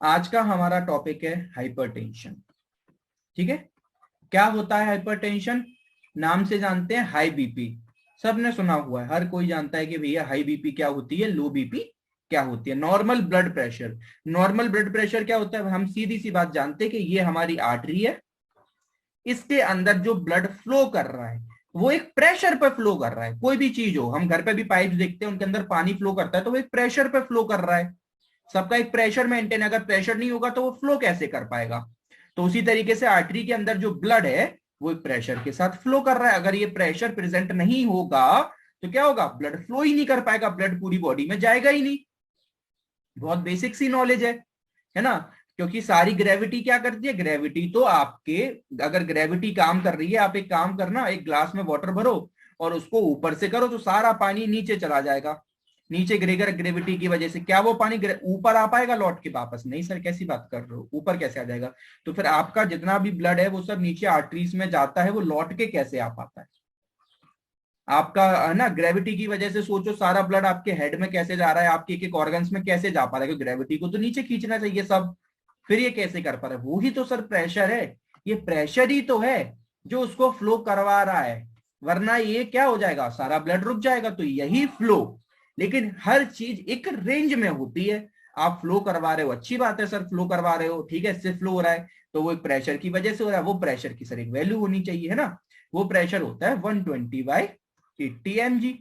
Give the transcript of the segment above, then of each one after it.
आज का हमारा टॉपिक है हाइपरटेंशन। ठीक है, क्या होता है हाइपरटेंशन? नाम से जानते हैं हाई बीपी, सबने सुना हुआ है, हर कोई जानता है कि भैया हाई बीपी क्या होती है, लो बीपी क्या होती है। Normal blood pressure, normal blood pressure क्या होता है? हम सीधी सी बात जानते हैं कि ये हमारी आर्टरी है, इसके अंदर जो ब्लड फ्लो कर रहा है वो एक प्रेशर पर फ्लो कर रहा है। कोई भी चीज हो, हम घर पे भी पाइप देखते हैं, उनके अंदर पानी फ्लो करता है तो वो एक प्रेशर पर फ्लो कर रहा है। सबका एक प्रेशर मेंटेन, अगर प्रेशर नहीं होगा तो वो फ्लो कैसे कर पाएगा? तो उसी तरीके से आर्टरी के अंदर जो ब्लड है वो एक प्रेशर के साथ फ्लो कर रहा है। अगर ये प्रेशर प्रेजेंट नहीं होगा तो क्या होगा? ब्लड फ्लो ही नहीं कर पाएगा, ब्लड पूरी बॉडी में जाएगा ही नहीं। बहुत बेसिक सी नॉलेज है ना? क्योंकि सारी ग्रेविटी क्या करती है? ग्रेविटी तो आपके, अगर ग्रेविटी काम कर रही है, आप एक काम करना, एक ग्लास में वाटर भरो और उसको ऊपर से करो तो सारा पानी नीचे चला जाएगा, नीचे गिरेगा ग्रेविटी की वजह से। क्या वो पानी ऊपर आ पाएगा लौट के वापस? नहीं सर, कैसी बात कर रहे हो, ऊपर कैसे आ जाएगा? तो फिर आपका जितना भी ब्लड है वो सब नीचे आर्टरीज में जाता है, वो लौट के कैसे आ पाता है? आपका है ना, ग्रेविटी की वजह से सोचो, सारा ब्लड आपके हेड में कैसे जा रहा है, आपके एक एक ऑर्गन्स में कैसे जा पा रहा है? क्योंकि ग्रेविटी को तो नीचे खींचना चाहिए सब, फिर ये कैसे कर पा रहा है? वो ही तो सर प्रेशर है, ये प्रेशर ही तो है जो उसको फ्लो करवा रहा है, वरना ये क्या हो जाएगा? सारा ब्लड रुक जाएगा। तो यही फ्लो, लेकिन हर चीज एक रेंज में होती है। आप फ्लो करवा रहे हो, अच्छी बात है सर, फ्लो करवा रहे हो, ठीक है, इससे फ्लो हो रहा है तो वो एक प्रेशर की वजह से हो रहा है। वो प्रेशर की सर एक वैल्यू होनी चाहिए, है ना? वो प्रेशर होता है 120/80 mg,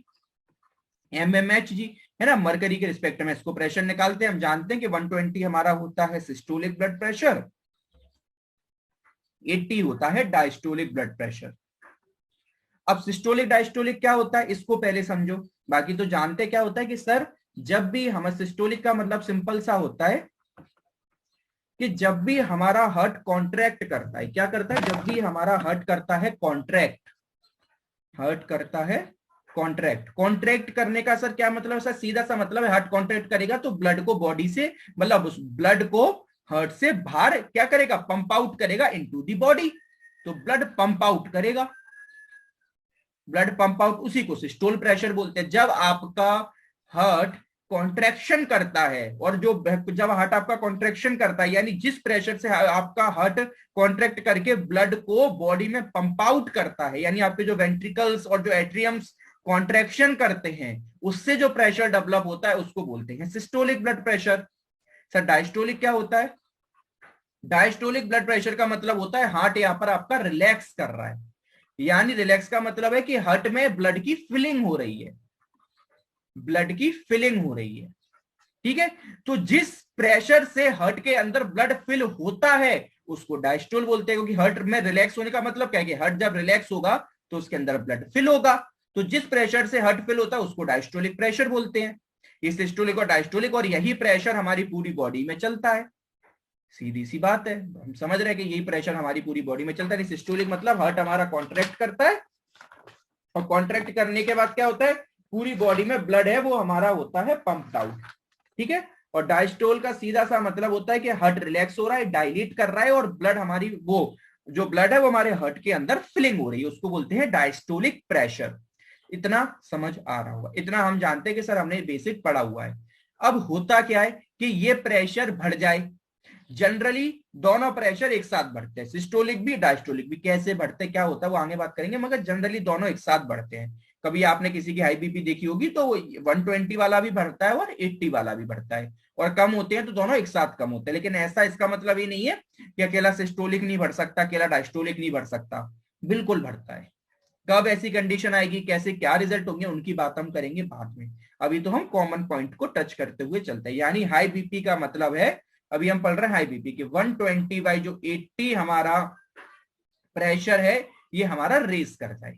mmH जी, है ना? मरकरी के रिस्पेक्ट में इसको प्रेशर निकालते हैं। हम जानते हैं कि 120 हमारा होता है सिस्टोलिक ब्लड प्रेशर, 80 होता है डायस्टोलिक ब्लड प्रेशर। अब सिस्टोलिक डायस्टोलिक क्या होता है इसको पहले समझो, बाकी तो जानते क्या होता है कि सर जब भी हम, सिस्टोलिक का मतलब सिंपल सा होता है कि जब भी हमारा हार्ट कॉन्ट्रैक्ट करता है, क्या करता है? जब भी हमारा हार्ट करता है कॉन्ट्रैक्ट, हार्ट करता है कॉन्ट्रैक्ट। कॉन्ट्रैक्ट करने का सर क्या मतलब? सर सीधा सा मतलब है, हार्ट कॉन्ट्रैक्ट करेगा तो ब्लड को बॉडी से, मतलब उस ब्लड को हार्ट से बाहर क्या करेगा? पंप आउट करेगा इनटू द बॉडी। तो ब्लड पंप आउट करेगा, ब्लड पंप आउट, उसी को सिस्टोल प्रेशर बोलते हैं। जब आपका हार्ट कॉन्ट्रैक्शन करता है, और जो जब हार्ट आपका कॉन्ट्रैक्शन करता है, यानी जिस प्रेशर से आपका हार्ट कॉन्ट्रैक्ट करके ब्लड को बॉडी में पंप आउट करता है, यानी आपके जो वेंट्रिकल्स और जो एट्रियम्स कॉन्ट्रैक्शन करते हैं, उससे जो प्रेशर डेवलप होता है उसको बोलते हैं systolic blood pressure. Sir diastolic क्या होता है? डायस्टोलिक ब्लड प्रेशर का मतलब होता है हार्ट यहां पर आपका रिलैक्स कर रहा है, यानी रिलैक्स का मतलब है कि हार्ट में ब्लड की फिलिंग हो रही है, ब्लड की फिलिंग हो रही है। ठीक है, तो जिस प्रेशर से हार्ट के अंदर ब्लड फिल होता है उसको डायस्टोल बोलते हैं, क्योंकि हार्ट में रिलैक्स होने का मतलब क्या है कि हार्ट जब रिलैक्स होगा तो उसके अंदर ब्लड फिल होगा। तो जिस प्रेशर से हार्ट फिल होता है उसको डायस्टोलिक प्रेशर बोलते हैं। ये सिस्टोलिक और डायस्टोलिक, और यही प्रेशर हमारी पूरी बॉडी में चलता है। सीधी सी बात है, हम समझ रहे हैं कि यही प्रेशर हमारी पूरी बॉडी में चलता है। सिस्टोलिक मतलब हार्ट हमारा कॉन्ट्रैक्ट करता है, और कॉन्ट्रैक्ट करने के बाद क्या होता है? पूरी बॉडी में ब्लड है वो हमारा होता है पंप्ड आउट। ठीक है, और डायस्टोल का सीधा सा मतलब होता है कि हार्ट रिलैक्स हो रहा है, डायलेट कर रहा है, और ब्लड हमारी, वो जो ब्लड है वो हमारे हार्ट के अंदर फिलिंग हो रही है, उसको बोलते हैं डायस्टोलिक प्रेशर। इतना समझ आ रहा होगा, इतना हम जानते हैं कि सर हमने बेसिक पढ़ा हुआ है। अब होता क्या है कि ये प्रेशर बढ़ जाए, जनरली दोनों प्रेशर एक साथ बढ़ते हैं, सिस्टोलिक भी डायस्टोलिक भी। कैसे बढ़ते हैं, क्या होता है, वो आगे बात करेंगे, मगर जनरली दोनों एक साथ बढ़ते हैं। कभी आपने किसी की हाई बीपी देखी होगी तो 120 वाला भी बढ़ता है और 80 वाला भी बढ़ता है, और कम होते हैं तो दोनों एक साथ कम होते हैं। लेकिन ऐसा, इसका मतलब ये नहीं है कि अकेला सिस्टोलिक नहीं बढ़ सकता, अकेला डायस्टोलिक नहीं बढ़ सकता, बिल्कुल बढ़ता है। कब ऐसी कंडीशन आएगी, कैसे क्या रिजल्ट होंगे, उनकी बात हम करेंगे बाद में। अभी तो हम कॉमन पॉइंट को टच करते हुए चलते हैं। यानी हाई बीपी का मतलब है, अभी हम पढ़ रहे हैं हाई बीपी की 120 बाई जो 80 हमारा प्रेशर है, ये हमारा रेस कर जाए।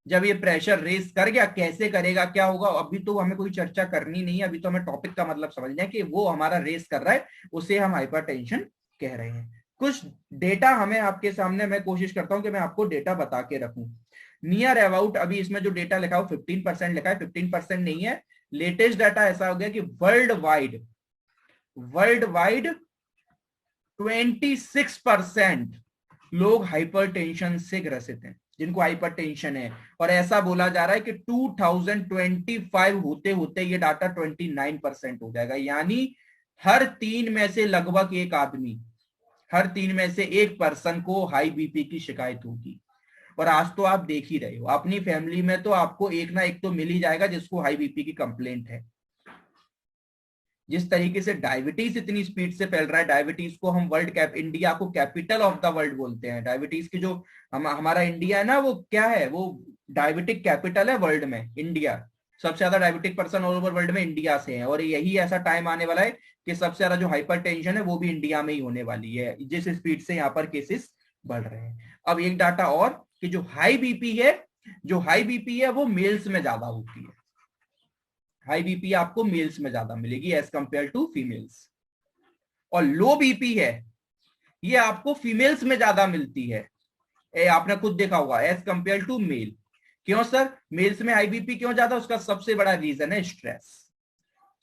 जब ये प्रेशर रेस कर गया, कैसे करेगा, क्या होगा, अभी तो हमें कोई चर्चा करनी नहीं है, अभी तो हमें टॉपिक का मतलब समझना है कि वो हमारा रेस कर रहा है, उसे हम हाइपरटेंशन कह रहे हैं। कुछ डेटा हमें आपके सामने, मैं कोशिश करता हूं कि मैं आपको डेटा बता के रखूं नियर अबाउट। अभी इसमें जो डेटा लिखा हो 15% लिखा है, 15% नहीं है, लेटेस्ट डाटा ऐसा हो गया कि वर्ल्ड वाइड, वर्ल्ड वाइड 26% लोग हाइपरटेंशन से ग्रसित हैं, जिनको हाइपरटेंशन है। और ऐसा बोला जा रहा है कि 2025 होते होते ये डाटा 29% हो जाएगा, यानी हर 3 में से लगभग एक आदमी, हर 3 में से एक पर्सन को हाई बीपी की शिकायत होगी। और आज तो आप देख ही रहे हो अपनी फैमिली में, तो आपको एक ना एक तो मिल ही जाएगा जिसको हाई बीपी की कंप्लेंट है। जिस तरीके से डायबिटीज इतनी स्पीड से फैल रहा है, डायबिटीज को हम इंडिया को कैपिटल ऑफ द वर्ल्ड बोलते हैं। डायबिटीज की जो हमारा इंडिया है ना, वो क्या है, वो डायबिटिक कैपिटल है वर्ल्ड में। इंडिया सबसे ज्यादा diabetic person all over world में इंडिया से है। और यही ऐसा टाइम आने वाला है कि सबसे ज्यादा जो हाइपर टेंशन है वो भी इंडिया में ही होने वाली है, जिस स्पीड से यहाँ पर केसेस बढ़ रहे हैं। अब एक डाटा और कि जो हाई बीपी है, जो हाई बीपी है वो मेल्स में ज्यादा होती है। हाई बीपी आपको मेल्स में ज्यादा मिलेगी एज कंपेयर टू फीमेल्स। और लो बीपी है ये आपको फीमेल्स में ज्यादा मिलती है, आपने खुद देखा होगा, एज कंपेयर टू मेल। क्यों सर मेल्स में हाई बीपी क्यों ज्यादा? उसका सबसे बड़ा रीजन है स्ट्रेस।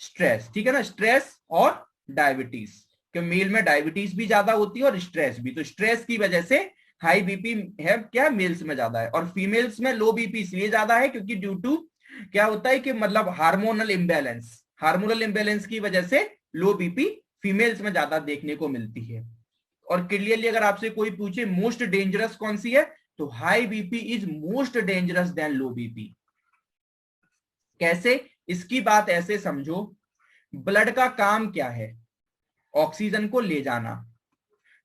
स्ट्रेस, ठीक है ना, स्ट्रेस और डायबिटीज। क्यों मेल में डायबिटीज भी ज्यादा होती है और स्ट्रेस भी, तो स्ट्रेस की वजह से हाई बीपी है क्या मेल्स में ज्यादा है। और फीमेल्स में लो बीपी इसलिए ज्यादा है क्योंकि ड्यू टू क्या होता है कि मतलब हार्मोनल इंबैलेंस, हार्मोनल इंबैलेंस की वजह से लो बीपी फीमेल्स में ज्यादा देखने को मिलती है। और क्लियरली अगर आपसे कोई पूछे मोस्ट डेंजरस कौन सी है, तो high BP is most dangerous than low BP. कैसे? इसकी बात ऐसे समझो, ब्लड का काम क्या है? ऑक्सीजन को ले जाना।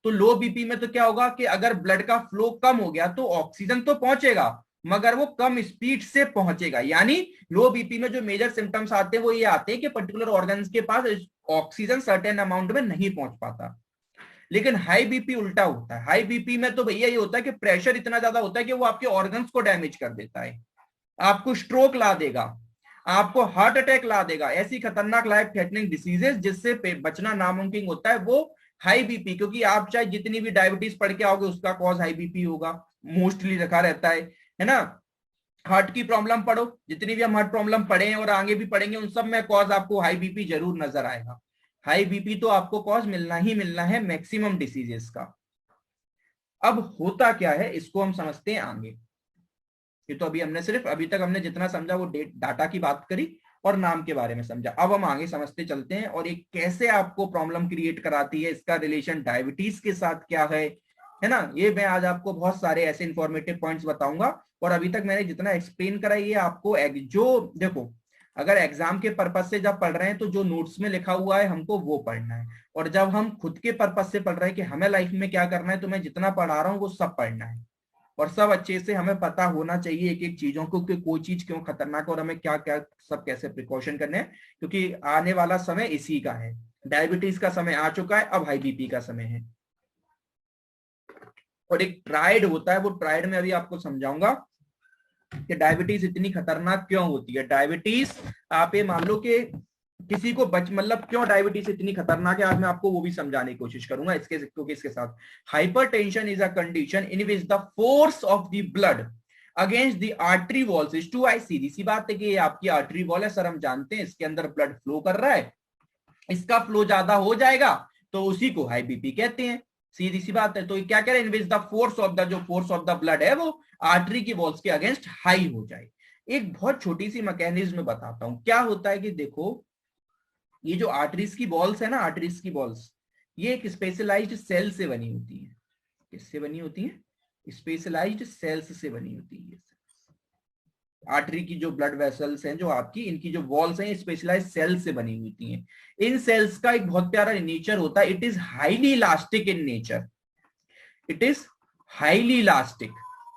तो लो बीपी में तो क्या होगा कि अगर ब्लड का फ्लो कम हो गया तो ऑक्सीजन तो पहुंचेगा मगर वो कम स्पीड से पहुंचेगा। यानी लो बीपी में जो मेजर सिम्टम्स आते हैं वो ये आते हैं कि पर्टिकुलर ऑर्गन्स के पास ऑक्सीजन सर्टेन अमाउंट में नहीं पहुंच पाता। लेकिन हाई बीपी उल्टा होता है। हाई बीपी में तो भैया ये होता है कि प्रेशर इतना ज्यादा होता है कि वो आपके ऑर्गन्स को डैमेज कर देता है, आपको स्ट्रोक ला देगा, आपको हार्ट अटैक ला देगा। ऐसी खतरनाक लाइफ थ्रेटनिंग डिसीजेस जिससे बचना नामुमकिन होता है वो हाई बीपी। क्योंकि आप चाहे जितनी भी डायबिटीज पढ़ के आओगे उसका कॉज हाई बीपी होगा, मोस्टली रखा रहता है ना। हार्ट की प्रॉब्लम पढ़ो, जितनी भी हम हार्ट प्रॉब्लम पढ़े हैं और आगे भी पढ़ेंगे उन सब में कॉज आपको हाई बीपी जरूर नजर आएगा। हाई बीपी तो आपको कॉज मिलना ही मिलना है मैक्सिमम डिसीजेस का। अब होता क्या है इसको हम समझते हैं आगे। ये तो अभी हमने सिर्फ अभी तक हमने जितना समझा वो डाटा की बात करी और नाम के बारे में समझा। अब हम आगे समझते चलते हैं और ये कैसे आपको प्रॉब्लम क्रिएट कराती है, इसका रिलेशन डायबिटीज के साथ क्या है ना। ये मैं आज आपको बहुत सारे ऐसे इंफॉर्मेटिव पॉइंट्स बताऊंगा। और अभी तक मैंने जितना एक्सप्लेन करा ये आपको जो देखो, अगर एग्जाम के पर्पज से जब पढ़ रहे हैं तो जो नोट्स में लिखा हुआ है हमको वो पढ़ना है। और जब हम खुद के पर्पज से पढ़ रहे हैं कि हमें लाइफ में क्या करना है, तो मैं जितना पढ़ा रहा हूँ वो सब पढ़ना है। और सब अच्छे से हमें पता होना चाहिए एक एक चीजों को कि कोई चीज क्यों खतरनाक है और हमें क्या क्या सब कैसे प्रिकॉशन करने हैं। क्योंकि आने वाला समय इसी का है, डायबिटीज का समय आ चुका है, अब हाई बीपी का समय है। और एक ट्राइड होता है, वो ट्राइड में अभी आपको समझाऊंगा कि डायबिटीज इतनी खतरनाक क्यों होती है। डायबिटीज आप ये मान लो कि किसी को मतलब क्यों डायबिटीज इतनी खतरनाक है, आज मैं आपको वो भी समझाने की कोशिश करूंगा इसके, क्योंकि इसके साथ hypertension is a condition in which the force of the blood against the artery walls is too high. सीधी सी बात है कि ये आपकी आर्टरी वॉल है सर, हम जानते हैं इसके अंदर ब्लड फ्लो कर रहा है, इसका फ्लो ज्यादा हो जाएगा तो उसी को हाई बीपी कहते हैं। सीधी सी बात है। तो क्या कह रहे हैं, in which the force of the, जो फोर्स ऑफ द ब्लड है वो आर्टरी की वॉल्स के अगेंस्ट हाई हो जाए। एक बहुत छोटी सी मैकेनिज्म बताता हूं क्या होता है कि देखो, ये जो आर्टरीज की बॉल्स है ना, आर्टरीज की बॉल्स ये एक स्पेशलाइज्ड सेल से बनी होती है। किससे बनी होती है? स्पेशलाइज्ड सेल्स से बनी होती है। आर्टरी की जो ब्लड वेसल्स हैं जो आपकी, इनकी जो वॉल्स हैं स्पेशलाइज्ड सेल से बनी होती हैं। इन सेल्स का एक बहुत प्यारा नेचर होता है, it is highly elastic in nature. It is highly elastic.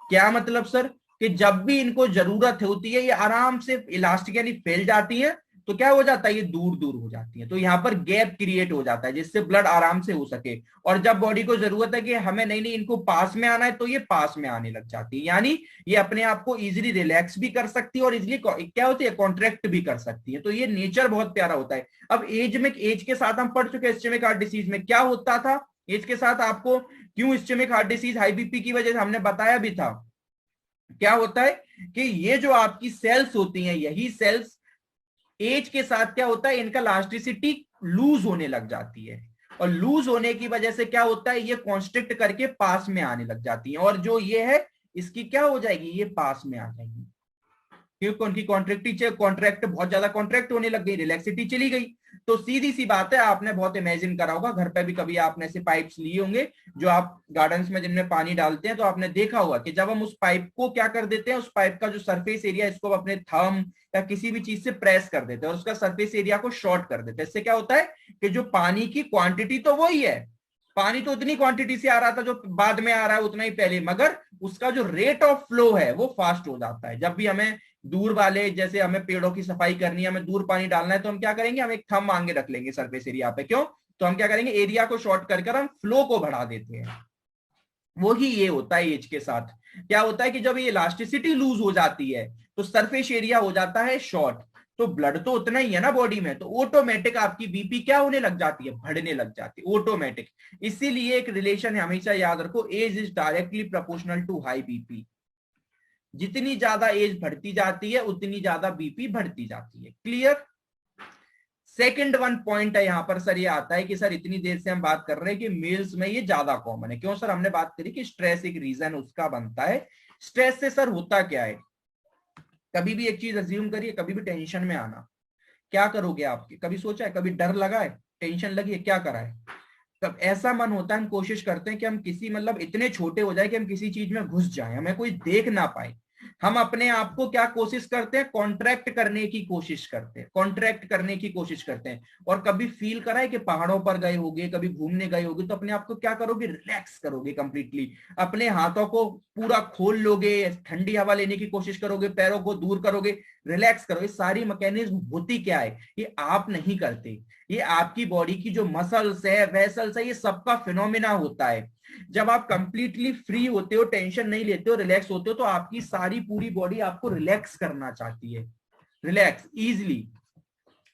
क्या मतलब सर? कि जब भी इनको जरूरत होती है ये आराम से इलास्टिक यानी फैल जाती है, तो क्या हो जाता है, ये दूर दूर हो जाती है। तो यहाँ पर गैप क्रिएट हो जाता है जिससे ब्लड आराम से हो सके। और जब बॉडी को जरूरत है कि हमें नहीं नहीं इनको पास में आना है, तो ये पास में आने लग जाती है। यानी ये अपने आप को इजिली रिलैक्स भी कर सकती है और इजिली क्या होती है, कॉन्ट्रैक्ट भी कर सकती है। तो ये नेचर बहुत प्यारा होता है। अब एज के साथ हम पढ़ चुके हैं इस्चेमिक हार्ट डिसीज में क्या होता था। एज के साथ आपको क्यों ischaemic heart disease high BP की वजह से हमने बताया भी था। क्या होता है कि ये जो आपकी सेल्स होती हैं, यही सेल्स एज के साथ क्या होता है, इनका इलास्टिसिटी लूज होने लग जाती है। और लूज होने की वजह से क्या होता है, ये कॉन्स्ट्रिक्ट करके पास में आने लग जाती है। और जो ये है इसकी क्या हो जाएगी, ये पास में आ जाएगी। क्योंकि उनकी कॉन्ट्रैक्ट बहुत ज्यादा कॉन्ट्रैक्ट होने लग गई, रिलैक्सिटी चली गई। तो सीधी सी बात है, आपने बहुत इमेजिन करा होगा, घर पे भी कभी आपने ऐसे पाइप्स लिए होंगे जो आप गार्डन्स में जिनमें पानी डालते हैं, तो आपने देखा होगा कि जब हम उस पाइप को क्या कर देते हैं, उस पाइप का जो सरफेस एरिया, इसको अपने थंब या किसी भी चीज से प्रेस कर देते हैं और उसका सरफेस एरिया को शॉर्ट कर देते हैं। इससे क्या होता है कि जो पानी की क्वांटिटी तो वही है, पानी तो उतनी क्वांटिटी से आ रहा था जो बाद में आ रहा है उतना ही पहले, मगर उसका जो रेट ऑफ फ्लो है वो फास्ट हो जाता है। जब भी हमें दूर वाले, जैसे हमें पेड़ों की सफाई करनी है, हमें दूर पानी डालना है, तो हम क्या करेंगे, हम एक थंब मांगे रख लेंगे सरफेस एरिया पे। क्यों? तो हम क्या करेंगे, एरिया को शॉर्ट कर हम फ्लो को बढ़ा देते हैं। वही ये होता है एज के साथ। क्या होता है कि जब ये इलास्टिसिटी लूज हो जाती है तो सरफेस एरिया हो जाता है शॉर्ट, तो ब्लड तो उतना ही है ना बॉडी में, तो ऑटोमेटिक आपकी बीपी क्या होने लग जाती है, बढ़ने लग जाती है ऑटोमेटिक। इसीलिए एक रिलेशन है, हमेशा याद रखो, age is directly proportional to high BP. जितनी ज्यादा एज बढ़ती जाती है उतनी ज्यादा बीपी बढ़ती जाती है। क्लियर? सेकंड वन पॉइंट है यहां पर सर, ये आता है कि सर इतनी देर से हम बात कर रहे हैं कि मेल्स में ये ज्यादा कॉमन है। क्यों सर? हमने बात करी कि स्ट्रेस एक रीजन उसका बनता है। स्ट्रेस से सर होता क्या है, कभी भी एक चीज अज्यूम करिए, कभी भी टेंशन में आना, क्या करोगे आपके, कभी सोचा है, कभी डर लगा है, टेंशन लगी है, क्या करा है? तब ऐसा मन होता है, हम कोशिश करते हैं कि हम किसी, मतलब इतने छोटे हो जाए कि हम किसी चीज में घुस जाएं, हमें कोई देख ना पाए। हम अपने आप को क्या कोशिश करते हैं, कॉन्ट्रैक्ट करने की कोशिश करते हैं, कॉन्ट्रैक्ट करने की कोशिश करते हैं। और कभी फील करा है कि पहाड़ों पर गए होगे, कभी घूमने गए होगे, तो अपने आप को क्या करोगे, रिलैक्स करोगे कंप्लीटली, अपने हाथों को पूरा खोल लोगे, ठंडी हवा लेने की कोशिश करोगे, पैरों को दूर करोगे, रिलैक्स करोगे। सारी मैकेनिज्म होती क्या है, ये आप नहीं करते, ये आपकी बॉडी की जो मसल्स है, वेसल्स है, ये सबका फिनोमिना होता है। जब आप कंप्लीटली फ्री होते हो, टेंशन नहीं लेते हो, रिलैक्स होते हो, तो आपकी सारी पूरी बॉडी आपको रिलैक्स करना चाहती है, रिलैक्स इजीली।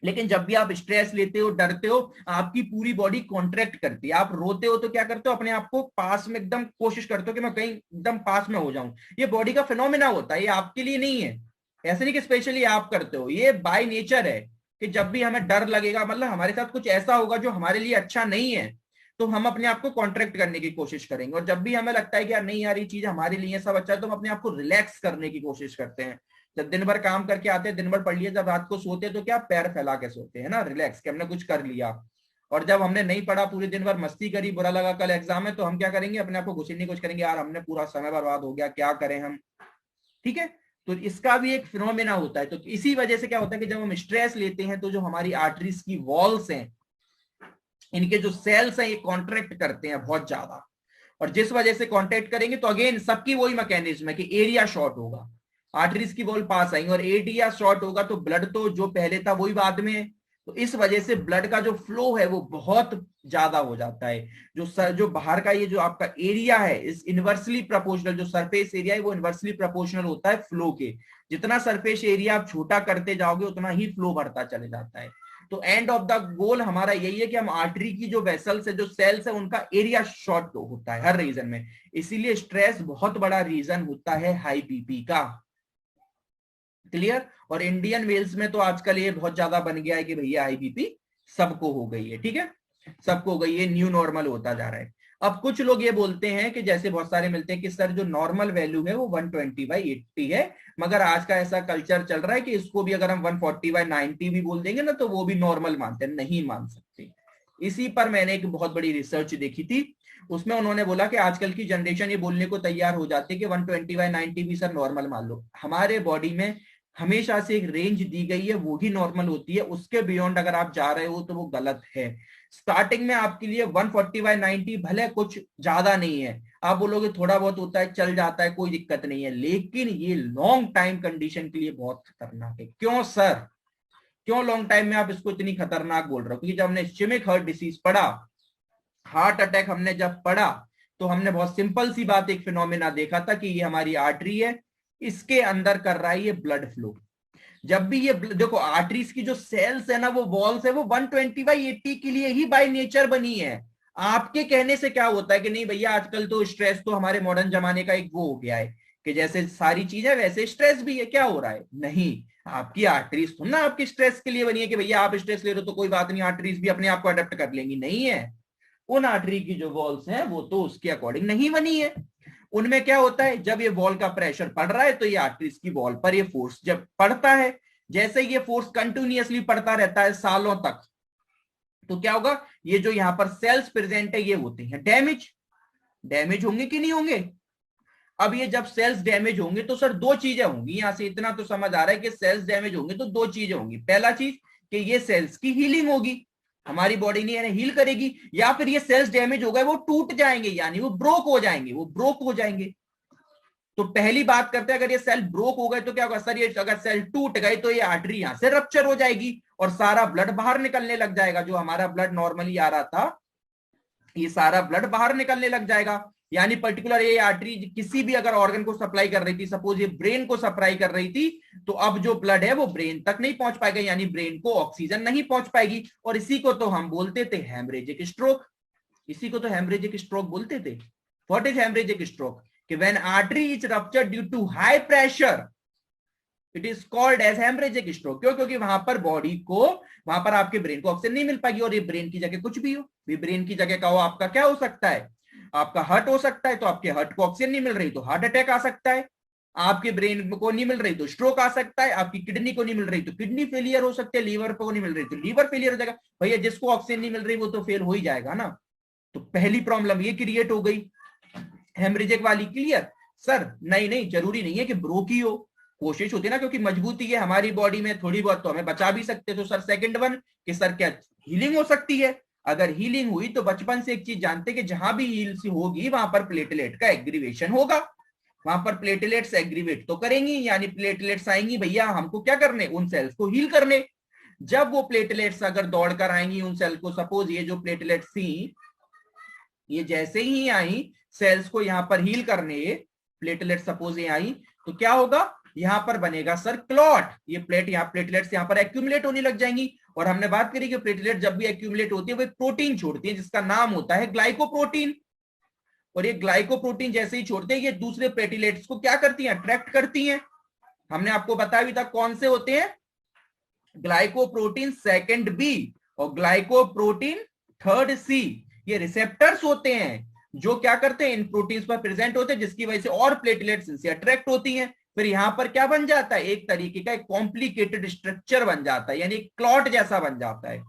लेकिन जब भी आप स्ट्रेस लेते हो, डरते हो, आपकी पूरी बॉडी कॉन्ट्रैक्ट करती है। आप रोते हो तो क्या करते हो, अपने आप को पास में एकदम कोशिश करते हो कि मैं कहीं एकदम पास में हो जाऊं। ये बॉडी का फिनोमिना होता है, ये आपके लिए नहीं है, ऐसे नहीं कि स्पेशली आप करते हो, ये बाय नेचर है कि जब भी हमें डर लगेगा, मतलब हमारे साथ कुछ ऐसा होगा जो हमारे लिए अच्छा नहीं है, तो हम अपने आप को कॉन्ट्रैक्ट करने की कोशिश करेंगे। और जब भी हमें लगता है कि यार नहीं यार ये चीज हमारे लिए सब अच्छा है, तो हम अपने आप को रिलैक्स करने की कोशिश करते हैं। जब दिन भर काम करके आते हैं, दिन भर पढ़ लिया, जब रात को सोते हैं तो क्या पैर फैला के सोते हैं ना, रिलैक्स, कि हमने कुछ कर लिया। और जब हमने नहीं पढ़ा, पूरे दिन भर मस्ती करी, बुरा लगा कल एग्जाम है, तो हम क्या करेंगे, अपने आप को घुसने की कोशिश करेंगे, यार हमने पूरा समय बर्बाद हो गया, क्या करें हम। ठीक है? तो इसका भी एक फिनोमेना होता है। तो इसी वजह से क्या होता है कि जब हम स्ट्रेस लेते हैं तो जो हमारी आर्टरीज की वॉल्स हैं, इनके जो सेल्स हैं, ये कॉन्ट्रैक्ट करते हैं बहुत ज्यादा। और जिस वजह से कॉन्ट्रैक्ट करेंगे तो अगेन सबकी वही मैकेनिज्म है कि एरिया शॉर्ट होगा, आर्टरीज की वॉल पास आएंगे, और एरिया शॉर्ट होगा तो ब्लड तो जो पहले था वही बाद में है। तो इस वजह से ब्लड का जो फ्लो है वो बहुत ज्यादा हो जाता है। जो बाहर का ये जो आपका एरिया है, इस इनवर्सली प्रोपोर्शनल, जो सरफेस एरिया है वो इनवर्सली प्रोपोर्शनल होता है फ्लो के। जितना सरफेस एरिया आप छोटा करते जाओगे उतना ही फ्लो बढ़ता चले जाता है। तो एंड ऑफ द गोल हमारा यही है कि हम आर्टरी की जो वेसल्स है, जो सेल्स है, उनका एरिया शॉर्ट होता है हर रीजन में। इसीलिए स्ट्रेस बहुत बड़ा रीजन होता है हाई बीपी का। क्लियर? और इंडियन मेल्स में तो आजकल ये बहुत ज्यादा बन गया है कि भैया हाई बीपी सबको हो गई है। ठीक है, सबको हो गई है, न्यू नॉर्मल होता जा रहा है। अब कुछ लोग ये बोलते हैं कि जैसे बहुत सारे मिलते हैं कि सर जो नॉर्मल वैल्यू है वो 120/80 है, मगर आज का ऐसा कल्चर चल रहा है कि इसको भी अगर हम 140/90 भी बोल देंगे ना तो वो भी नॉर्मल मानते हैं, नहीं मान सकते। इसी पर मैंने एक बहुत बड़ी रिसर्च देखी थी, उसमें उन्होंने बोला कि आजकल की जनरेशन ये बोलने को तैयार हो जाती है कि 120/90 भी सर नॉर्मल मान लो। हमारे बॉडी में हमेशा से एक रेंज दी गई है, वो ही नॉर्मल होती है, उसके बियॉन्ड अगर आप जा रहे हो तो वो गलत है। स्टार्टिंग में आपके लिए 140/90 भले कुछ ज्यादा नहीं है, आप बोलोगे थोड़ा बहुत होता है, चल जाता है, कोई दिक्कत नहीं है, लेकिन ये लॉन्ग टाइम कंडीशन के लिए बहुत खतरनाक है। क्यों सर, क्यों लॉन्ग टाइम में आप इसको इतनी खतरनाक बोल रहे हो? क्योंकि जब हमने इस्केमिक हार्ट डिसीज पढ़ा, हार्ट अटैक हमने जब पढ़ा, तो हमने बहुत सिंपल सी बात, एक फिनोमेना देखा था कि ये हमारी आर्टरी है, इसके अंदर कर रहा है ये ब्लड फ्लो। जब भी ये देखो आर्टरीज की जो सेल्स है ना, वो वॉल्स है, वो 120/80 के लिए ही बाय नेचर बनी है। आपके कहने से क्या होता है कि नहीं भैया आजकल तो स्ट्रेस तो हमारे मॉडर्न जमाने का एक वो हो गया है कि जैसे सारी चीजें वैसे स्ट्रेस भी है, क्या हो रहा है? नहीं, आपकी आर्टरीज थोड़ा ना आपकी स्ट्रेस के लिए बनी है कि भैया आप स्ट्रेस ले रहे हो तो कोई बात नहीं, आर्टरीज भी अपने आप को अडेप्ट कर लेंगी, नहीं है। उन आर्टरी की जो वॉल्स हैं वो तो उसके अकॉर्डिंग नहीं बनी है। उनमें क्या होता है, जब ये वॉल का प्रेशर पड़ रहा है तो ये आर्टरीज की वॉल पर ये फोर्स जब पड़ता है, जैसे ये फोर्स कंटिन्यूअसली पड़ता रहता है सालों तक, तो क्या होगा, ये जो यहां पर सेल्स प्रेजेंट है ये होते हैं डैमेज। डैमेज होंगे कि नहीं होंगे? अब ये जब सेल्स डैमेज होंगे तो सर दो चीजें होंगी, यहां से इतना तो समझ आ रहा है कि सेल्स डैमेज होंगे तो दो चीजें होंगी। पहला चीज कि ये सेल्स की हीलिंग होगी, हमारी बॉडी नहीं है हील करेगी, या फिर ये सेल्स डैमेज हो गए वो टूट जाएंगे, यानी वो ब्रोक हो जाएंगे, वो ब्रोक हो जाएंगे। तो पहली बात करते हैं, अगर ये सेल ब्रोक हो गए तो क्या होगा सर, ये अगर सेल टूट गए तो ये आर्टरी यहां से रप्चर हो जाएगी और सारा ब्लड बाहर निकलने लग जाएगा। जो हमारा ब्लड नॉर्मली आ रहा था ये सारा ब्लड बाहर निकलने लग जाएगा। यानी पर्टिकुलर ये आर्टरी किसी भी अगर ऑर्गन को सप्लाई कर रही थी, सपोज ये ब्रेन को सप्लाई कर रही थी, तो अब जो ब्लड है वो ब्रेन तक नहीं पहुंच पाएगा, यानी ब्रेन को ऑक्सीजन नहीं पहुंच पाएगी। और इसी को तो हम बोलते थे हेमरेजिक स्ट्रोक, इसी को तो हेमरेजिक स्ट्रोक बोलते थे। What is haemorrhagic stroke? कि when artery is ruptured due to high pressure it is called as haemorrhagic stroke. क्यों? क्योंकि वहां पर बॉडी को, वहां पर आपके ब्रेन को ऑक्सीजन नहीं मिल पाएगी, और ये ब्रेन की जगह कुछ भी हो, ब्रेन की जगह का हो आपका क्या हो सकता है, आपका हार्ट हो सकता है, तो आपके हार्ट को ऑक्सीजन नहीं मिल रही तो हार्ट अटैक आ सकता है, आपके ब्रेन को नहीं मिल रही तो स्ट्रोक आ सकता है, आपकी किडनी को नहीं मिल रही तो किडनी फेलियर हो सकते हैं, लीवर को नहीं मिल रही तो लीवर फेलियर हो जाएगा। भैया जिसको ऑक्सीजन नहीं मिल रही वो तो फेल हो ही जाएगा ना। तो पहली प्रॉब्लम ये क्रिएट हो गई हेमरेजिक वाली। क्लियर? सर नहीं नहीं, जरूरी नहीं है कि ब्रोक ही हो, कोशिश होती है ना, क्योंकि मजबूती है हमारी बॉडी में थोड़ी बहुत तो हमें बचा भी सकते। तो सर सेकंड वन कि सर क्या हीलिंग हो सकती है? अगर हीलिंग हुई तो बचपन से एक चीज जानते कि जहां भी हील होगी वहां पर प्लेटलेट का एग्रीवेशन होगा, वहां पर प्लेटलेट्स एग्रीवेट तो करेंगी, यानी प्लेटलेट्स आएंगी भैया हमको क्या करने, उन सेल्स को हील करने। जब वो प्लेटलेट्स अगर दौड़ कर आएंगी उन सेल को, सपोज ये जो प्लेटलेट्स थी ये जैसे ही आई सेल्स को यहां पर हील करने, प्लेटलेट सपोज ये आई, तो क्या होगा, यहां पर बनेगा सर क्लॉट। ये प्लेटलेट्स यहां पर एक्यूमुलेट होने लग जाएंगी। और हमने बात करी कि प्लेटलेट जब भी एक्यूमुलेट होती है वो एक प्रोटीन छोड़ती है जिसका नाम होता है ग्लाइकोप्रोटीन। और ये ग्लाइकोप्रोटीन जैसे ही छोड़ते हैं ये दूसरे प्लेटलेट्स को क्या करती हैं, अट्रैक्ट करती हैं। हमने आपको बताया भी था कौन से होते हैं, ग्लाइकोप्रोटीन सेकंड बी और ग्लाइकोप्रोटीन थर्ड सी। ये रिसेप्टर्स होते हैं जो क्या करते हैं, इन प्रोटीन्स पर प्रेजेंट होते हैं, जिसकी वजह से और प्लेटलेट्स इनसे अट्रैक्ट होती हैं। फिर यहां पर क्या बन जाता है, एक तरीके का एक कॉम्प्लिकेटेड स्ट्रक्चर बन जाता है, यानी क्लॉट जैसा बन जाता है।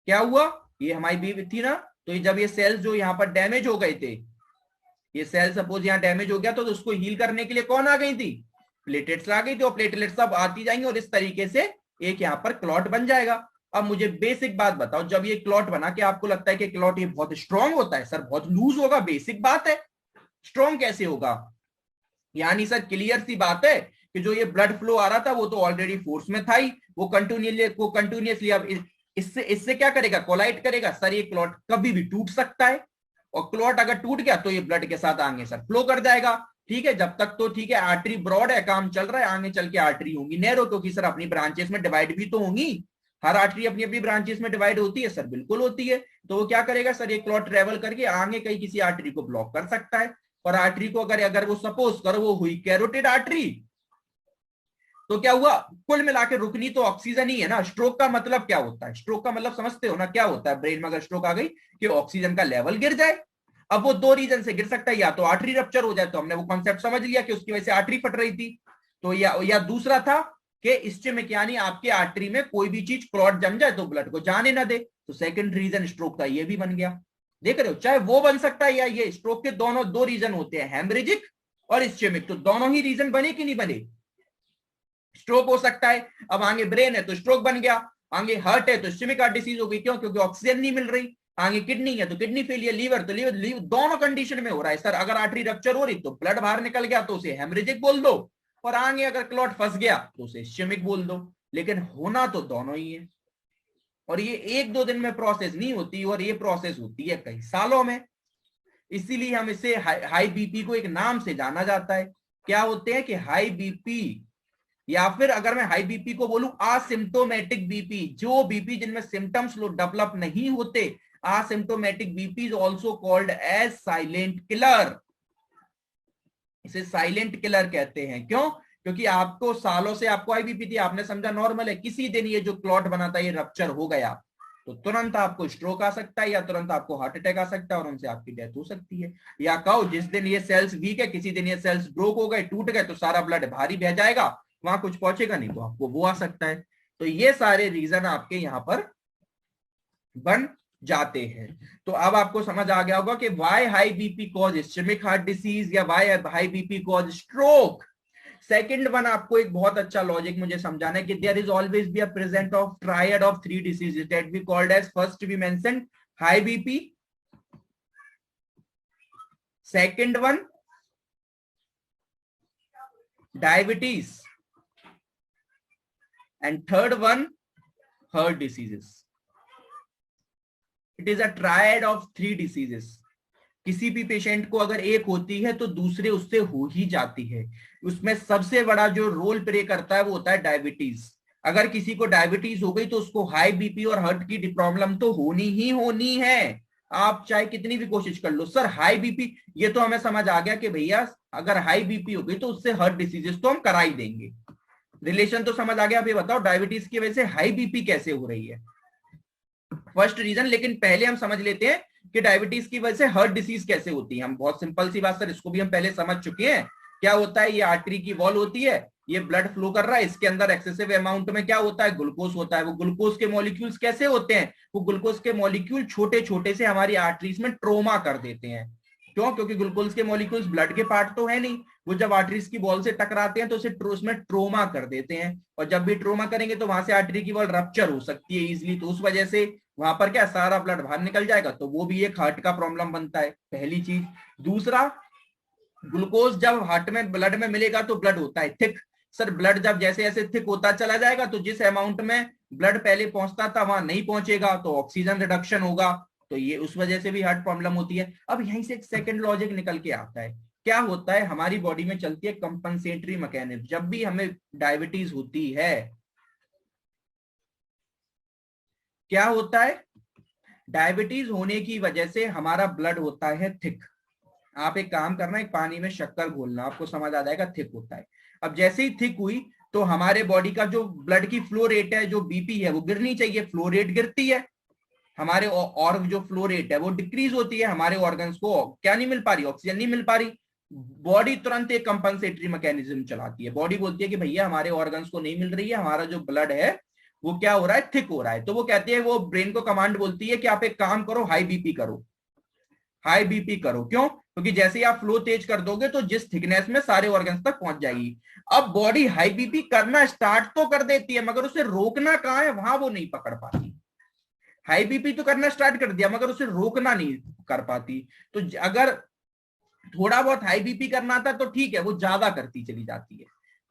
क्या हुआ, ये हमारी बीवी थी ना, तो ये जब ये सेल्स जो यहां पर डैमेज हो गए थे, ये सेल सपोज यहां डैमेज हो गया तो उसको हील करने के लिए कौन आ गई थी, प्लेटलेट्स आ गई थी, और प्लेटलेट्स सब आती जाएंगी और इस तरीके से एक यहां पर क्लॉट बन जाएगा। अब मुझे बेसिक बात बताओ, जब ये क्लॉट बना के आपको लगता है कि क्लॉट ये बहुत स्ट्रांग होता है? सर बहुत लूज होगा, बेसिक बात है, स्ट्रांग कैसे होगा? यानी सर क्लियर सी बात है कि जो ये ब्लड फ्लो आ रहा था वो तो ऑलरेडी फोर्स में था ही, वो कंटिन्यूसली अब इससे इससे क्या करेगा, कोलाइड करेगा। सर ये क्लॉट कभी भी टूट सकता है, और क्लॉट अगर टूट गया तो ये ब्लड के साथ आगे सर फ्लो कर जाएगा। ठीक है, जब तक तो ठीक है, आर्टरी ब्रॉड है, काम चल रहा है, आगे चल के आर्टरी होंगी नैरो, क्योंकि सर अपनी ब्रांचेस में डिवाइड भी तो होंगी, हर आर्टरी अपनी अपनी ब्रांचेस में डिवाइड होती है। सर बिल्कुल होती है। तो वो क्या करेगा सर, ये क्लॉट ट्रेवल करके आगे कहीं किसी आर्टरी को ब्लॉक कर सकता है, और आर्टरी को अगर वो सपोज करो वो हुई कैरोटिड आर्टरी, तो क्या हुआ, कुल मिला के रुकनी तो ऑक्सीजन ही है ना। स्ट्रोक का मतलब क्या होता है, स्ट्रोक का मतलब समझते हो ना क्या होता है, ब्रेन में अगर स्ट्रोक आ गई कि ऑक्सीजन का लेवल गिर जाए। अब वो दो रीजन से गिर सकता है, या तो आर्टरी रप्चर हो जाए, तो हमने वो कॉन्सेप्ट समझ लिया कि उसकी वजह से आर्टरी फट रही थी, तो या दूसरा था कि इस्चेमिक यानी आपके आर्टरी में कोई भी चीज क्लॉट जम जाए तो ब्लड को जाने ना दे, तो सेकंड रीजन स्ट्रोक का ये भी बन गया। देख रहे हो, चाहे वो बन सकता है या ये, स्ट्रोक के दोनों दो रीजन होते हैं, हेमरेजिक और इस्चेमिक, तो दोनों ही रीजन बने कि नहीं बने, स्ट्रोक हो सकता है। अब आगे ब्रेन है तो स्ट्रोक बन गया, आगे हार्ट है तो इस्चेमिक हार्ट डिसीज हो गई, क्यों, क्योंकि ऑक्सीजन नहीं मिल रही, आगे किडनी है तो किडनी फेलियर, लीवर तो लीवर दोनों कंडीशन में हो रहा है। सर अगर आर्टरी रप्चर हो रही तो ब्लड बाहर निकल गया तो उसे हेमरेजिक बोल दो, और आगे अगर क्लॉट फंस गया तो उसे इस्चेमिक बोल दो, लेकिन होना तो दोनों ही है। और ये एक दो दिन में प्रोसेस नहीं होती, और ये प्रोसेस होती है कई सालों में, इसीलिए हम इसे हाई बीपी को एक नाम से जाना जाता है। क्या होते हैं कि हाई बीपी, या फिर अगर मैं हाई बीपी को बोलूं असिम्प्टोमेटिक बीपी, जो बीपी जिनमें सिम्टम्स डेवलप नहीं होते, asymptomatic BP is also called as silent killer. इसे साइलेंट किलर कहते हैं। क्यों? क्योंकि आपको सालों से आपको हाई बीपी थी, आपने समझा नॉर्मल है, किसी दिन ये जो क्लॉट बना था ये रप्चर हो गया, तो तुरंत आपको स्ट्रोक आ सकता है या तुरंत आपको हार्ट अटैक आ सकता है और उनसे आपकी डेथ हो सकती है। या कहो जिस दिन ये सेल्स वीक है, किसी दिन ये सेल्स ब्रोक हो गए, टूट गए, तो सारा ब्लड भारी बह जाएगा, वहां कुछ पहुंचेगा नहीं, तो आपको वो आ सकता है। तो ये सारे रीजन आपके यहाँ पर बन जाते हैं। तो अब आपको समझ आ गया होगा कि why high BP cause ischaemic heart disease या why high BP cause stroke. Second one, आपको एक बहुत अच्छा लॉजिक मुझे समझाना है कि there is always be a present of triad of 3 diseases that we called as, first we mention high BP, second one diabetes, and third one heart diseases. It is a triad of 3 diseases. किसी भी patient को अगर एक होती है तो दूसरे उससे हो ही जाती है। उसमें सबसे बड़ा जो रोल प्ले करता है वो होता है डायबिटीज। अगर किसी को डायबिटीज हो गई तो उसको हाई बीपी और हार्ट की प्रॉब्लम तो होनी ही होनी है। आप चाहे कितनी भी कोशिश कर लो। सर हाई बीपी, ये तो हमें समझ आ गया कि भैया अगर हाई बीपी हो गई तो उससे हार्ट डिसीजेस तो हम करा ही देंगे। रिलेशन तो समझ आ गया। आप ये बताओ डायबिटीज की वजह से हाई बीपी कैसे हो रही है? फर्स्ट रीजन, लेकिन पहले हम समझ लेते हैं कि डायबिटीज की वजह से हार्ट डिसीज कैसे होती है। हम बहुत सिंपल सी बात सर, इसको भी हम पहले समझ चुके हैं। क्या होता है, ये आर्टरी की वॉल होती है, ये ब्लड फ्लो कर रहा है, इसके अंदर एक्सेसिव अमाउंट में क्या होता है, ग्लूकोज होता है। वो ग्लूकोज के मॉलिक्यूल्स कैसे होते हैं, वो ग्लूकोज के मॉलिक्यूल छोटे छोटे से हमारी आर्टरीज में ट्रोमा कर देते हैं। क्यों? क्योंकि ग्लूकोज के मॉलिक्यूल्स ब्लड के पार्ट तो है नहीं, वो जब आर्टरीज की वॉल से टकराते हैं तो उसे उसमें ट्रोमा कर देते हैं, और जब भी ट्रोमा करेंगे तो वहां से आर्टरी की वॉल रप्चर हो सकती है इजिली, तो उस वजह से वहां पर क्या सारा ब्लड बाहर निकल जाएगा, तो वो भी एक हार्ट का प्रॉब्लम बनता है, पहली चीज। दूसरा, ग्लूकोज जब हार्ट में ब्लड में मिलेगा तो ब्लड होता है थिक। सर ब्लड जब जैसे जैसे थिक होता चला जाएगा तो जिस अमाउंट में ब्लड पहले पहुंचता था वहां नहीं पहुंचेगा, तो ऑक्सीजन रिडक्शन होगा, तो ये उस वजह से भी हार्ट प्रॉब्लम होती है। अब यहीं से एक सेकंड लॉजिक निकल के आता है। क्या होता है, हमारी बॉडी में चलती है कंपनसेटरी मैकेनिज्म। जब भी हमें डायबिटीज होती है, क्या होता है, डायबिटीज होने की वजह से हमारा ब्लड होता है थिक। आप एक काम करना, एक पानी में शक्कर घोलना, आपको समझ आ जाएगा थिक होता है। अब जैसे ही थिक हुई तो हमारे बॉडी का जो ब्लड की फ्लो रेट है, जो बीपी है, वो गिरनी चाहिए, फ्लो रेट गिरती है, हमारे और जो फ्लो रेट है वो डिक्रीज होती है, हमारे ऑर्गन्स को क्या नहीं मिल पा रही, ऑक्सीजन नहीं मिल पा रही। बॉडी तुरंत एक कंपनसेटरी मैकेनिज्म चलाती है। बॉडी बोलती है कि भैया हमारे ऑर्गन्स को नहीं मिल रही है, हमारा जो ब्लड है वो क्या हो रहा है, थिक हो रहा है। तो वो कहती है, वो ब्रेन को कमांड बोलती है कि आप एक काम करो, हाई बीपी करो, हाई बीपी करो। क्यों? क्योंकि जैसे ही आप फ्लो तेज कर दोगे तो जिस थिकनेस में सारे ऑर्गन्स तक पहुंच जाएगी। अब बॉडी हाई बीपी करना स्टार्ट तो कर देती है, मगर उसे रोकना कहां है, वहां वो नहीं पकड़ पाती। हाई बीपी तो करना स्टार्ट कर दिया मगर उसे रोकना नहीं कर पाती। तो अगर थोड़ा बहुत हाई बीपी करना था तो ठीक है, वो ज्यादा करती चली जाती है,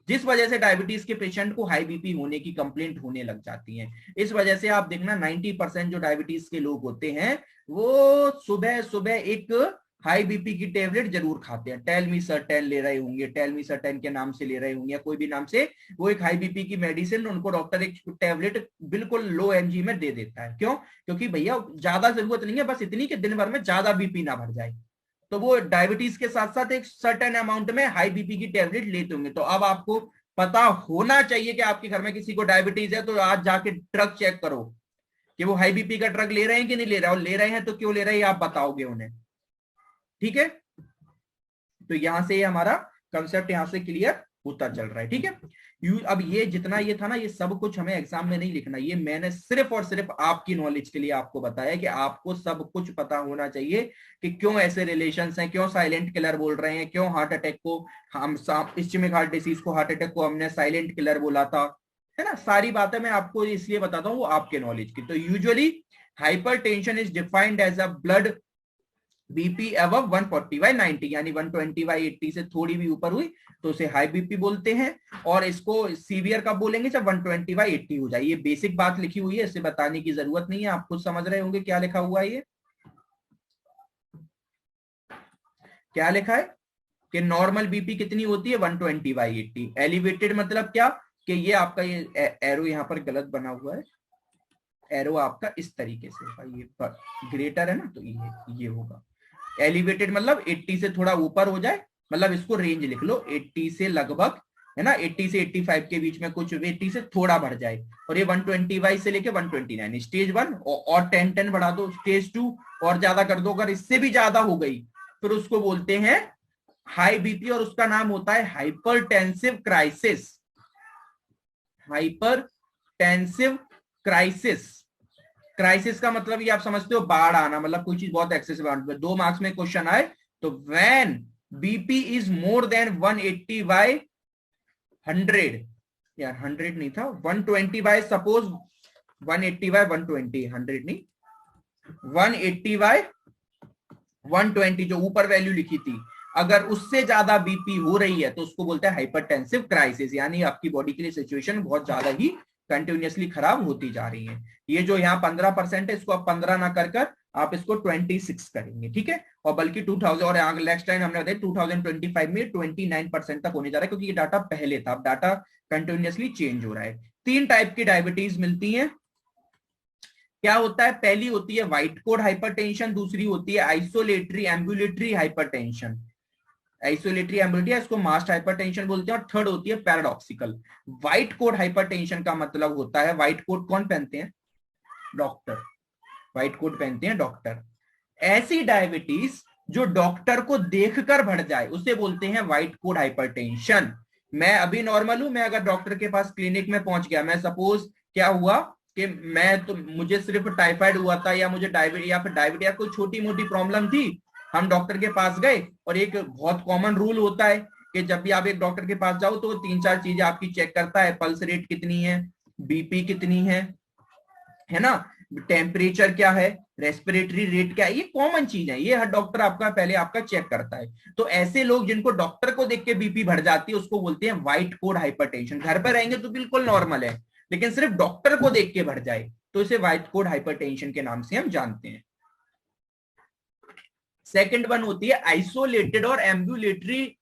जिस वजह से डायबिटीज के पेशेंट को हाई बीपी होने की कंप्लेंट होने लग जाती है। इस वजह से आप देखना 90% जो डायबिटीज के लोग होते हैं वो सुबह सुबह एक हाई बीपी की टेबलेट जरूर खाते हैं। टेलमीसर्टेन ले रहे होंगे, टेलमीसर्टेन के नाम से ले रहे होंगे या कोई भी नाम से, वो एक हाई बीपी की मेडिसिन, उनको डॉक्टर एक टेबलेट बिल्कुल लो एमजी में दे देता है। क्यों? क्योंकि भैया ज्यादा जरूरत नहीं है, बस इतनी कि दिन भर में ज्यादा बीपी ना भर जाए। तो वो डायबिटीज के साथ साथ एक सर्टेन अमाउंट में हाई बीपी की टेबलेट लेते होंगे। तो अब आपको पता होना चाहिए कि आपके घर में किसी को डायबिटीज है, तो आज जाके ड्रग चेक करो कि वो हाई बीपी का ड्रग ले रहे हैं कि नहीं ले रहे, और ले रहे हैं तो क्यों ले रहे हैं आप बताओगे उन्हें। ठीक है, तो यहां से ये हमारा कंसेप्ट यहां से क्लियर होता चल रहा है। ठीक है, अब ये जितना ये था ना, ये सब कुछ हमें एग्जाम में नहीं लिखना, ये मैंने सिर्फ और सिर्फ आपकी नॉलेज के लिए आपको बताया कि आपको सब कुछ पता होना चाहिए कि क्यों ऐसे रिलेशंस हैं, क्यों साइलेंट किलर बोल रहे हैं, क्यों हार्ट अटैक को हम इस्केमिक हार्ट डिसीज को, हार्ट अटैक को हमने साइलेंट किलर बोला था, है ना। सारी बातें मैं आपको इसलिए बताता हूँ, वो आपके नॉलेज की। तो usually hypertension is defined as a blood BP above 140/90, यानी 120/80 से थोड़ी भी ऊपर हुई तो उसे हाई बीपी बोलते हैं। और इसको सीवियर कब बोलेंगे, जब 120/80 हो जाए। ये बेसिक बात लिखी हुई है, इसे बताने की जरूरत नहीं है, आप खुद समझ रहे होंगे क्या लिखा हुआ है। ये क्या लिखा है कि नॉर्मल बीपी कितनी होती है, 120/80। एलिवेटेड मतलब क्या, कि ये आपका ये एरो यहाँ पर गलत बना हुआ है, एरो आपका इस तरीके से, ये ग्रेटर है ना, तो ये होगा। एलिवेटेड मतलब 80 से थोड़ा ऊपर हो जाए, मतलब इसको रेंज लिख लो, 80 से लगभग है ना, 80 से 85 के बीच में, कुछ 80 से थोड़ा बढ़ जाए, और ये 120 से लेके 129, स्टेज 1, और 10 बढ़ा दो, स्टेज 2 और ज्यादा कर दो, अगर इससे भी ज्यादा हो गई फिर उसको बोलते हैं हाई बीपी, और उसका नाम होता है hypertensive crisis. Hypertensive crisis, crisis का मतलब ये आप समझते हो, बाढ़ आना, मतलब कोई चीज बहुत एक्सेसिव। 2 मार्क्स में क्वेश्चन आए तो when BP is more than 180 by 100, यार 100 नहीं था, 120 बाय, सपोज 180 बाय 120, 100 नहीं, 180 बाय 120 जो ऊपर वैल्यू लिखी थी, अगर उससे ज्यादा बीपी हो रही है तो उसको बोलते हैं हाइपरटेंसिव क्राइसिस, यानी आपकी बॉडी के लिए सिचुएशन बहुत ज्यादा ही कंटिन्यूअसली खराब होती जा रही है। ये जो यहाँ 15% है, इसको आप 15 ना कर आप इसको 26 करेंगे, ठीक है, और बल्कि 2000 और नेक्स्ट टाइम हमने बताया 2025 में 29% तक होने जा रहा है, क्योंकि ये डाटा पहले था, अब डाटा कंटिन्यूअसली चेंज हो रहा है। 3 टाइप की डायबिटीज मिलती है। क्या होता है, पहली होती है व्हाइट कोड हाइपरटेंशन, दूसरी होती है आइसोलेटरी एम्बुलेटरी हाइपरटेंशन, आइसोलेटरी एम्बुलेटरी, इसको मास्ट हाइपरटेंशन बोलते हैं, और थर्ड होती है पैराडॉक्सिकल। व्हाइट कोड हाइपरटेंशन का मतलब होता है, व्हाइट कोट कौन पहनते हैं, डॉक्टर, व्हाइट कोट पहनते हैं डॉक्टर। ऐसी डायबिटीज जो डॉक्टर को देखकर बढ़ जाए उसे बोलते हैं व्हाइट कोड हाइपरटेंशन। मैं अभी नॉर्मल हूं, मैं अगर डॉक्टर के पास क्लिनिक में पहुंच गया, मैं सपोज क्या हुआ कि मैं तो मुझे सिर्फ टाइफाइड हुआ था, या मुझे डायबिटीज या फिर डायबिटीज या कोई छोटी मोटी प्रॉब्लम थी, हम डॉक्टर के पास गए, और एक बहुत कॉमन रूल होता है कि जब भी आप एक डॉक्टर के पास जाओ तो 3-4 चीजें आपकी चेक करता है, पल्स रेट कितनी है, बीपी कितनी है ना, टेम्परेचर क्या है, रेस्पिरेटरी रेट क्या है, ये कॉमन चीज है, ये हर डॉक्टर आपका पहले आपका चेक करता है। तो ऐसे लोग जिनको डॉक्टर को देख के बीपी बढ़ जाती है उसको बोलते हैं व्हाइट कोड हाइपरटेंशन। घर पर रहेंगे तो बिल्कुल नॉर्मल है, लेकिन सिर्फ डॉक्टर को देख के बढ़ जाए तो इसे व्हाइट कोड हाइपरटेंशन के नाम से हम जानते हैं। सेकंड वन होती है आइसोलेटेड और एम्बुलेटरी।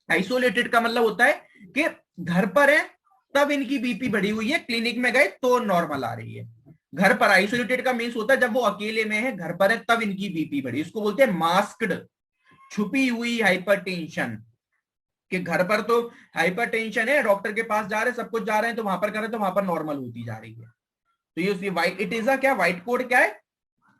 आइसोलेटेड का मतलब होता है कि घर पर है तब इनकी बीपी बढ़ी हुई है, क्लिनिक में गए तो नॉर्मल आ रही है। घर पर आइसोलेटेड का मीन्स होता है जब वो अकेले में है, घर पर है तब इनकी बीपी बढ़ी, इसको बोलते हैं मास्क्ड, छुपी हुई हाइपरटेंशन। कि घर पर तो हाइपरटेंशन है, डॉक्टर के पास जा रहे हैं, सब कुछ जा रहे हैं, तो वहां पर कर रहे हैं तो वहां पर नॉर्मल होती जा रही है। तो ये उसकी व्हाइट, इट इज अ क्या, व्हाइट कोड क्या है,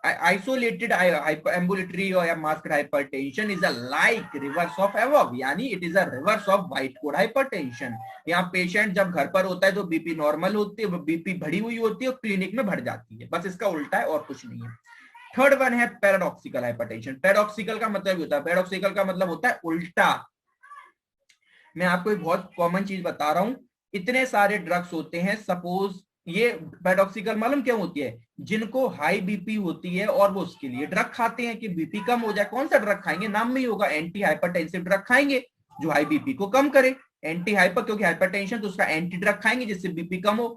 आइसोलेटेड एम्बुलेटरी और masked hypertension is a like reverse of above, यानी it is a reverse of white coat hypertension. यहाँ पेशेंट जब घर पर होता है तो बीपी नॉर्मल होती है, बीपी बढ़ी हुई होती है, और क्लिनिक में बढ़ जाती है, बस इसका उल्टा है और कुछ नहीं है। थर्ड वन है पैराडॉक्सिकल हाइपरटेंशन। पैराडॉक्सिकल का मतलब होता है, पैराडॉक्सिकल का मतलब होता है उल्टा। मैं आपको एक बहुत कॉमन चीज बता रहा हूं, इतने सारे ड्रग्स होते हैं, सपोज ये पैराडॉक्सिकल मालूम क्यों होती है, जिनको हाई बीपी होती है और वो उसके लिए ड्रग खाते हैं कि बीपी कम हो जाए। कौन सा ड्रग खाएंगे, नाम में ही होगा, एंटी हाइपरटेंसिव ड्रग खाएंगे जो हाई बीपी को कम करे। एंटी हाइपर, क्योंकि हाइपरटेंशन तो उसका एंटी ड्रग खाएंगे जिससे बीपी कम हो।